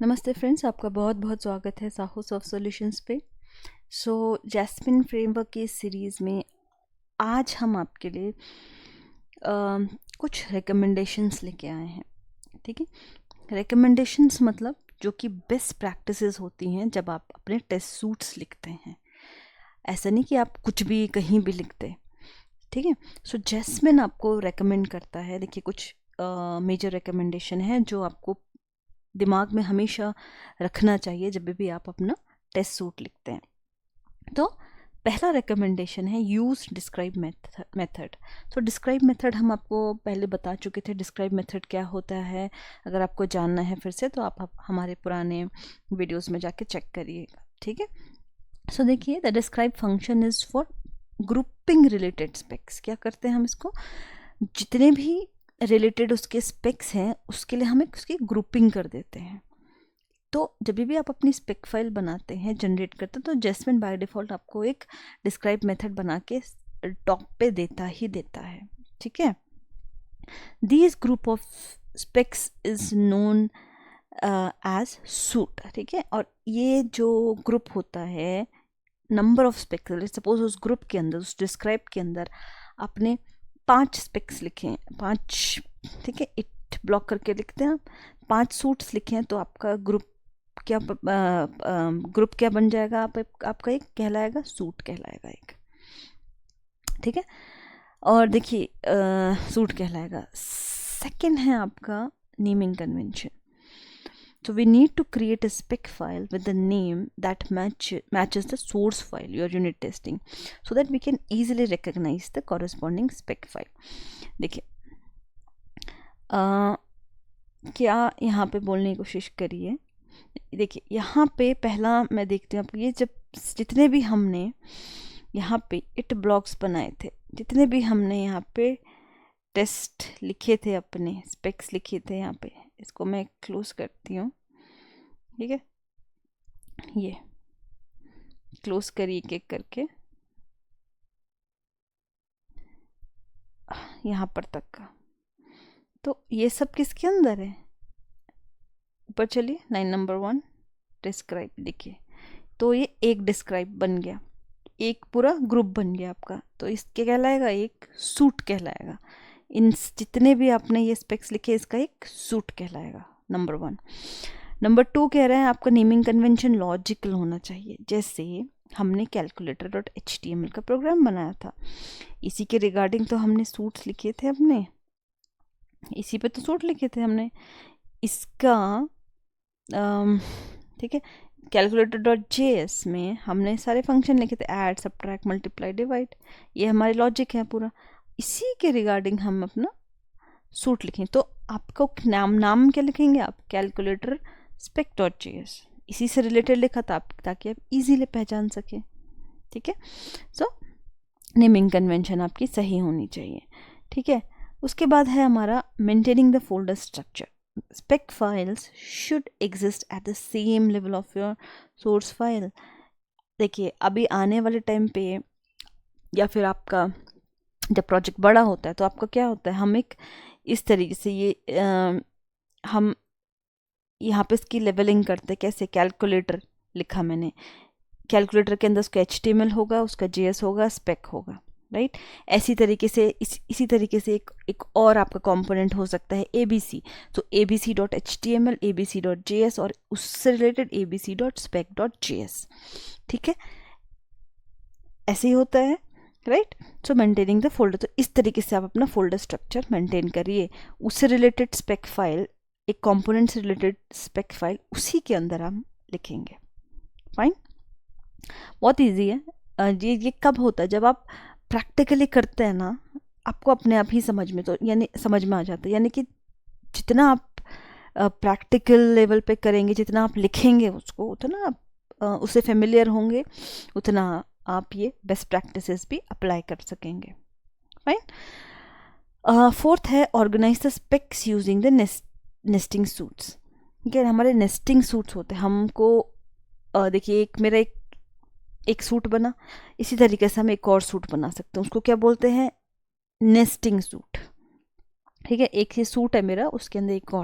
नमस्ते फ्रेंड्स, आपका बहुत बहुत स्वागत है साहो सॉफ्ट सॉल्यूशंस पे। जैस्मिन फ्रेमवर्क की इस सीरीज़ में आज हम आपके लिए कुछ रिकमेंडेशंस लेके आए हैं। ठीक है, रिकमेंडेशंस मतलब जो कि बेस्ट प्रैक्टिसेस होती हैं जब आप अपने टेस्ट सूट्स लिखते हैं। ऐसा नहीं कि आप कुछ भी कहीं भी लिखते। ठीक है, जैस्मिन आपको रेकमेंड करता है। देखिए, कुछ मेजर रिकमेंडेशन है जो आपको दिमाग में हमेशा रखना चाहिए जब भी आप अपना टेस्ट सूट लिखते हैं। तो पहला रिकमेंडेशन है use describe method. Describe method हम आपको पहले बता चुके थे। डिस्क्राइब मेथड क्या होता है, अगर आपको जानना है फिर से तो आप हमारे पुराने वीडियोस में जाके चेक करिएगा। ठीक है, देखिए, the describe function is for grouping related specs. क्या करते हैं हम इसको, जितने भी रिलेटेड उसके स्पेक्स हैं उसके लिए हम एक उसकी ग्रुपिंग कर देते हैं। तो जब भी आप अपनी स्पेक फाइल बनाते हैं, जनरेट करते हैं, तो जैस्मिन बाय डिफ़ॉल्ट आपको एक डिस्क्राइब मेथड बना के टॉप पे देता ही देता है। ठीक है, this group of specs is known as suite. ठीक है, और ये जो ग्रुप होता है, नंबर ऑफ स्पेक्स, सपोज उस ग्रुप के अंदर, उस डिस्क्राइब के अंदर आपने 5 स्पेक्स लिखे हैं, 5। ठीक है, इट ब्लॉक करके लिखते हैं आप, 5 सूट्स लिखे हैं, तो आपका ग्रुप क्या बन जाएगा, आपका एक कहलाएगा सूट कहलाएगा एक। ठीक है, और देखिए सूट कहलाएगा। सेकंड है आपका naming convention. So we need to create a spec file with the name that matches the source file you are unit testing, so that we can easily recognize the corresponding spec file. देखिए, क्या यहाँ पे बोलने की कोशिश करिए। देखिए, यहाँ पे पहला मैं देखती हूँ आपको, ये जब जितने भी हमने यहाँ पे इट ब्लॉक्स बनाए थे, जितने भी हमने यहाँ पे टेस्ट लिखे थे, अपने स्पेक्स लिखे थे, यहाँ पे इसको मैं क्लोज करती हूँ। ठीक है, ये क्लोज करिए एक एक करके यहाँ पर तक का। तो ये सब किसके अंदर है, ऊपर चलिए, लाइन नंबर 1 डिस्क्राइब। देखिए, तो ये एक डिस्क्राइब बन गया, एक पूरा ग्रुप बन गया आपका, तो इसके कहलाएगा एक सूट कहलाएगा। इन जितने भी आपने ये स्पेक्स लिखे, इसका एक सूट कहलाएगा, नंबर 1। नंबर 2 कह रहे हैं आपका नेमिंग कन्वेंशन लॉजिकल होना चाहिए। जैसे हमने calculator.html का प्रोग्राम बनाया था, इसी के रिगार्डिंग तो हमने सूट्स लिखे थे अपने, इसी पे तो सूट लिखे थे हमने। इसका ठीक है, calculator.js में हमने सारे फंक्शन लिखे थे, ऐड, सब्ट्रैक्ट, मल्टीप्लाई, डिवाइड। ये हमारे लॉजिक है पूरा, इसी के रिगार्डिंग हम अपना सूट लिखें। तो आपको नाम क्या लिखेंगे आप, कैलकुलेटर spec.js, इसी से रिलेटेड लिखा था आप, ताकि आप इजीली पहचान सकें। ठीक है, नेमिंग कन्वेंशन आपकी सही होनी चाहिए। ठीक है, उसके बाद है हमारा maintaining the folder structure. Spec files should exist at the same level of your source file. देखिए, अभी आने वाले टाइम पे या फिर आपका जब प्रोजेक्ट बड़ा होता है तो आपका क्या होता है, हम एक इस तरीके से ये हम यहाँ पे इसकी लेवलिंग करते। कैसे, कैलकुलेटर लिखा मैंने, कैलकुलेटर के अंदर उसका HTML होगा, उसका JS होगा, स्पेक होगा, राइट। ऐसी तरीके से इसी तरीके से एक और आपका कंपोनेंट हो सकता है ABC। तो abc.html, abc.js और उससे रिलेटेड abc.spec.js। ठीक है, ऐसे ही होता है, राइट। मेंटेनिंग द फोल्डर, तो इस तरीके से आप अपना फोल्डर स्ट्रक्चर मेंटेन करिए। उससे रिलेटेड स्पेक फाइल, एक कंपोनेंट से रिलेटेड स्पेक फाइल, उसी के अंदर हम लिखेंगे। फाइन, बहुत इजी है। ये कब होता है, जब आप प्रैक्टिकली करते हैं ना, आपको अपने आप ही समझ में आ जाता है। यानी कि जितना आप प्रैक्टिकल लेवल पे करेंगे, जितना आप लिखेंगे उसको, उतना आप उससे फेमिलियर होंगे, उतना आप ये बेस्ट प्रैक्टिसेस भी अप्लाई कर सकेंगे। फाइन, फोर्थ है organise the specs using the nesting suites. ठीक है, हमारे नेस्टिंग सूट्स होते हैं। हमको देखिए, मेरा एक सूट बना, इसी तरीके से हम एक और सूट बना सकते हैं, उसको क्या बोलते हैं, नेस्टिंग सूट। ठीक है, एक ही सूट है मेरा, उसके अंदर एक और